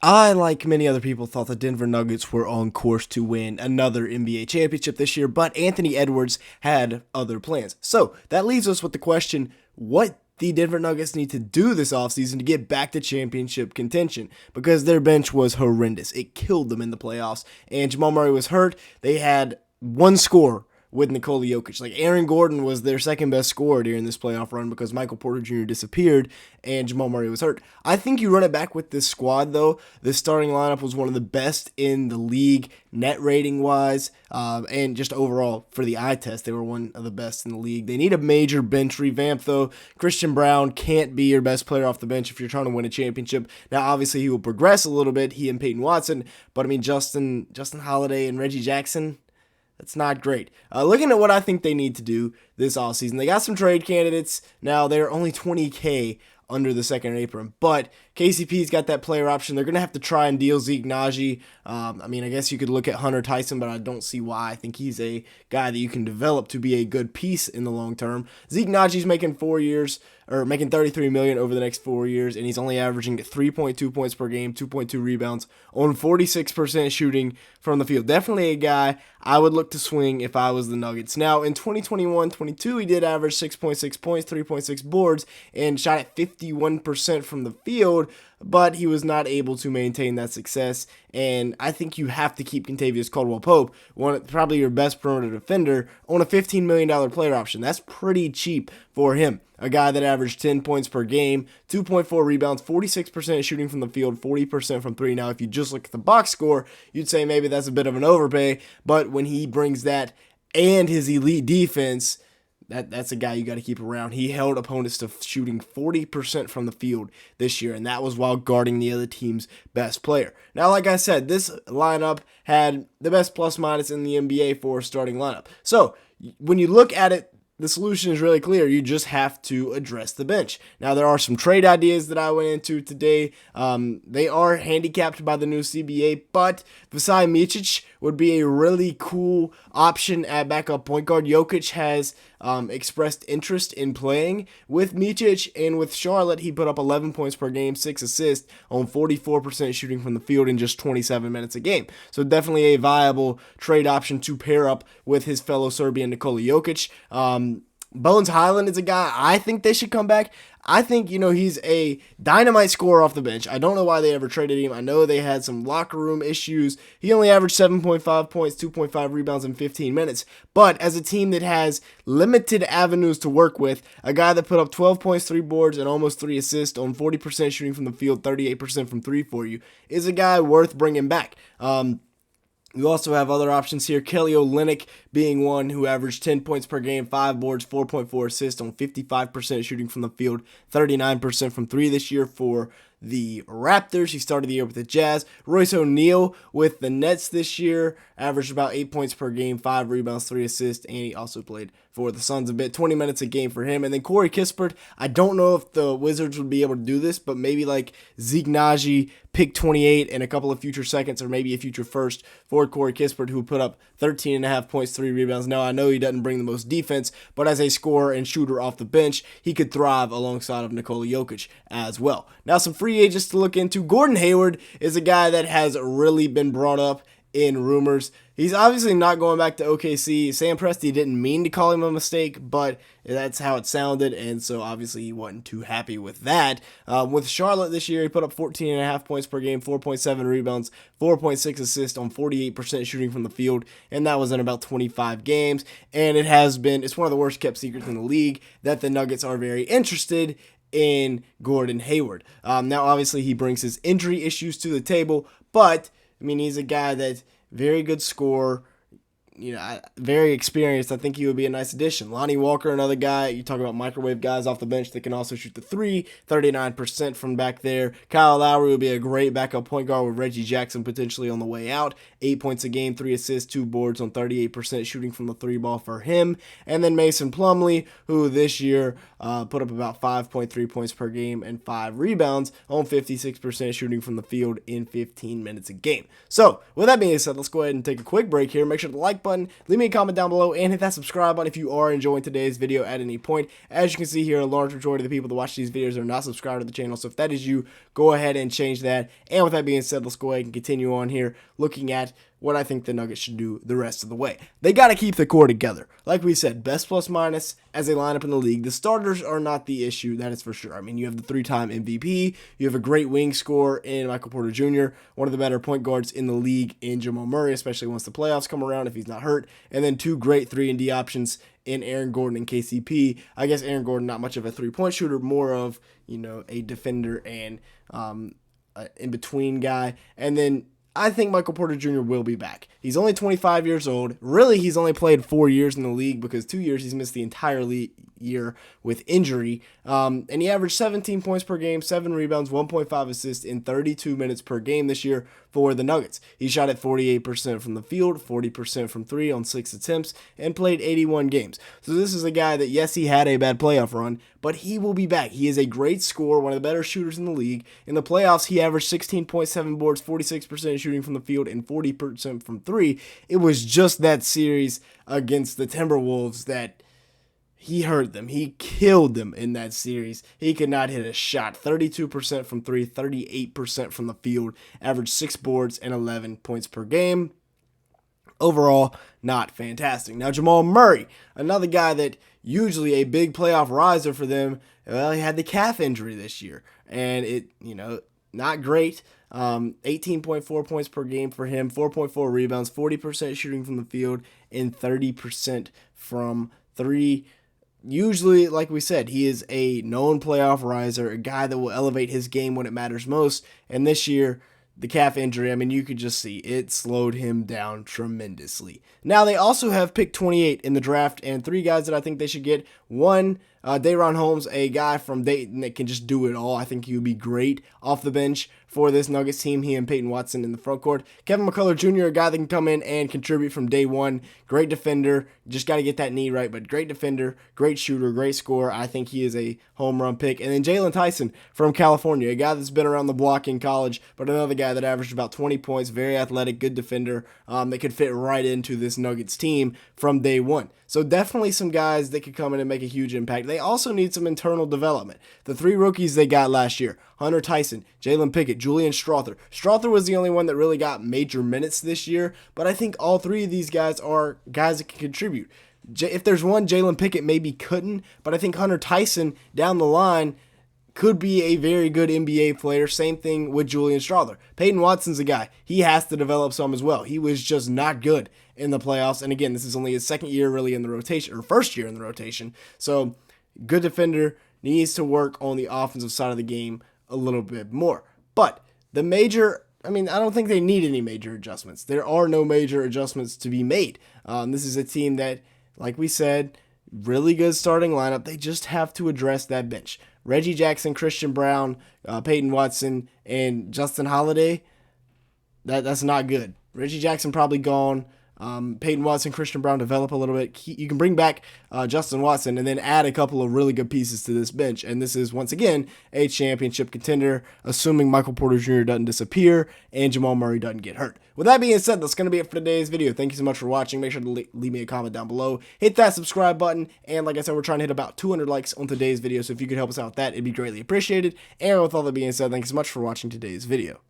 I, like many other people, thought the Denver Nuggets were on course to win another NBA championship this year, but Anthony Edwards had other plans. So that leaves us with the question, what the Denver Nuggets need to do this offseason to get back to championship contention, because their bench was horrendous. It killed them in the playoffs, and Jamal Murray was hurt. They had one score with Nikola Jokic. Like, Aaron Gordon was their second best scorer during this playoff run because Michael Porter Jr. disappeared and Jamal Murray was hurt. I think you run it back with this squad, though. This starting lineup was one of the best in the league, net rating wise, and just overall for the eye test, they were one of the best in the league. They need a major bench revamp, though. Christian Brown can't be your best player off the bench if you're trying to win a championship. Now, obviously, he will progress a little bit, he and Peyton Watson, but I mean, Justin Holiday and Reggie Jackson, that's not great. Looking at what I think they need to do this offseason, they got some trade candidates. Now, they're only $20K under the second apron, but KCP's got that player option. They're going to have to try and deal Zeke Naji. I mean, I guess you could look at Hunter Tyson, but I don't see why. I think he's a guy that you can develop to be a good piece in the long term. Zeke Naji's making 4 years, or making $33 million over the next 4 years, and he's only averaging 3.2 points per game, 2.2 rebounds, on 46% shooting from the field. Definitely a guy I would look to swing if I was the Nuggets. Now, in 2021-22, he did average 6.6 points, 3.6 boards, and shot at 51% from the field, but he was not able to maintain that success, and I think you have to keep Kentavious Caldwell-Pope, probably your best perimeter defender, on a $15 million player option. That's pretty cheap for him. A guy that averaged 10 points per game, 2.4 rebounds, 46% shooting from the field, 40% from three. Now, if you just look at the box score, you'd say maybe that's a bit of an overpay, but when he brings that and his elite defense, that's a guy you got to keep around. He held opponents to shooting 40% from the field this year, and that was while guarding the other team's best player. Now, like I said, this lineup had the best plus-minus in the NBA for a starting lineup. So, when you look at it, the solution is really clear. You just have to address the bench. Now, there are some trade ideas that I went into today. They are handicapped by the new CBA, but Vasai Micic would be a really cool option at backup point guard. Jokic has expressed interest in playing with Micic, and with Charlotte, he put up 11 points per game, 6 assists on 44% shooting from the field in just 27 minutes a game. So definitely a viable trade option to pair up with his fellow Serbian Nikola Jokic. Bones Highland is a guy I think they should come back. I think, he's a dynamite scorer off the bench. I don't know why they ever traded him. I know they had some locker room issues. He only averaged 7.5 points, 2.5 rebounds in 15 minutes. But as a team that has limited avenues to work with, a guy that put up 12 points, 3 boards, and almost 3 assists on 40% shooting from the field, 38% from 3 for you, is a guy worth bringing back. You also have other options here. Kelly Olynyk being one who averaged 10 points per game, 5 boards, 4.4 assists on 55% shooting from the field, 39% from 3 this year for the Raptors. He started the year with the Jazz. Royce O'Neal with the Nets this year averaged about 8 points per game, 5 rebounds, 3 assists, and he also played for the Suns a bit, 20 minutes a game for him. And then Corey Kispert, I don't know if the Wizards would be able to do this, but maybe like Zeke Naji, pick 28 and a couple of future seconds, or maybe a future first for Corey Kispert, who put up 13.5 points, 3 rebounds. Now, I know he doesn't bring the most defense, but as a scorer and shooter off the bench, he could thrive alongside of Nikola Jokic as well. Now, some free agents to look into. Gordon Hayward is a guy that has really been brought up in rumors. He's obviously not going back to OKC. Sam Presti didn't mean to call him a mistake, but that's how it sounded, and so obviously he wasn't too happy with that. With Charlotte this year, he put up 14.5 points per game, 4.7 rebounds, 4.6 assists on 48% shooting from the field, and that was in about 25 games. And it's one of the worst kept secrets in the league that the Nuggets are very interested in Gordon Hayward. Now, obviously, he brings his injury issues to the table, but he's a guy that's very good scorer, very experienced. I think he would be a nice addition. Lonnie Walker, another guy. You talk about microwave guys off the bench that can also shoot the 3, 39% from back there. Kyle Lowry would be a great backup point guard with Reggie Jackson potentially on the way out. 8 points a game, 3 assists, 2 boards on 38% shooting from the 3 ball for him. And then Mason Plumlee, who this year put up about 5.3 points per game and 5 rebounds on 56% shooting from the field in 15 minutes a game. So, with that being said, let's go ahead and take a quick break here. Make sure to like button, leave me a comment down below, and hit that subscribe button if you are enjoying today's video at any point. As you can see here, a large majority of the people that watch these videos are not subscribed to the channel, so if that is you, go ahead and change that. And with that being said, let's go ahead and continue on here looking at what I think the Nuggets should do the rest of the way. They got to keep the core together. Like we said, best plus minus as a lineup in the league. The starters are not the issue, that is for sure. I mean, you have the 3-time MVP. You have a great wing scorer in Michael Porter Jr., one of the better point guards in the league in Jamal Murray, especially once the playoffs come around if he's not hurt. And then 2 great 3-and-D options in Aaron Gordon and KCP. I guess Aaron Gordon, not much of a three-point shooter, more of, a defender and in-between guy. And then I think Michael Porter Jr. will be back. He's only 25 years old. Really, he's only played 4 years in the league because 2 years he's missed the entire year with injury. And he averaged 17 points per game, 7 rebounds, 1.5 assists in 32 minutes per game this year for the Nuggets. He shot at 48% from the field, 40% from 3 on 6 attempts, and played 81 games. So this is a guy that, yes, he had a bad playoff run, but he will be back. He is a great scorer, one of the better shooters in the league. In the playoffs, he averaged 16.7 boards, 46% shooting from the field, and 40% from 3. It was just that series against the Timberwolves that he hurt them. He killed them in that series. He could not hit a shot. 32% from 3, 38% from the field, averaged 6 boards and 11 points per game. Overall, not fantastic. Now, Jamal Murray, another guy that usually a big playoff riser for them, well, he had the calf injury this year, and it, not great. 18.4 points per game for him, 4.4 rebounds, 40% shooting from the field, and 30% from 3. Usually, like we said, he is a known playoff riser, a guy that will elevate his game when it matters most. And this year, the calf injury, I mean, you could just see it slowed him down tremendously. Now, they also have pick 28 in the draft, and 3 guys that I think they should get. One, Day'Ron Holmes, a guy from Dayton that can just do it all. I think he would be great off the bench for this Nuggets team, he and Peyton Watson in the front court. Kevin McCullough Jr., a guy that can come in and contribute from day one. Great defender. Just got to get that knee right, but great defender, great shooter, great scorer. I think he is a home run pick. And then Jalen Tyson from California, a guy that's been around the block in college, but another guy that averaged about 20 points, very athletic, good defender, that could fit right into this Nuggets team from day one. So definitely some guys that could come in and make a huge impact. They also need some internal development. The 3 rookies they got last year, Hunter Tyson, Jalen Pickett, Julian Strawther. Strawther was the only one that really got major minutes this year, but I think all 3 of these guys are guys that can contribute. If there's one, Jalen Pickett maybe couldn't, but I think Hunter Tyson down the line could be a very good NBA player. Same thing with Julian Strawther. Peyton Watson's a guy. He has to develop some as well. He was just not good in the playoffs. And again, this is only his second year really in the rotation, or first year in the rotation. So good defender, needs to work on the offensive side of the game a little bit more. But I don't think they need any major adjustments. There are no major adjustments to be made. This is a team that, like we said, really good starting lineup. They just have to address that bench. Reggie Jackson, Christian Brown, Peyton Watson, and Justin Holiday, that's not good. Reggie Jackson probably gone. Peyton Watson, Christian Brown develop a little bit. You can bring back Justin Watson and then add a couple of really good pieces to this bench. And this is, once again, a championship contender, assuming Michael Porter Jr. doesn't disappear and Jamal Murray doesn't get hurt. With that being said, that's going to be it for today's video. Thank you so much for watching. Make sure to leave me a comment down below. Hit that subscribe button. And like I said, we're trying to hit about 200 likes on today's video. So if you could help us out with that, it'd be greatly appreciated. And with all that being said, thank you so much for watching today's video.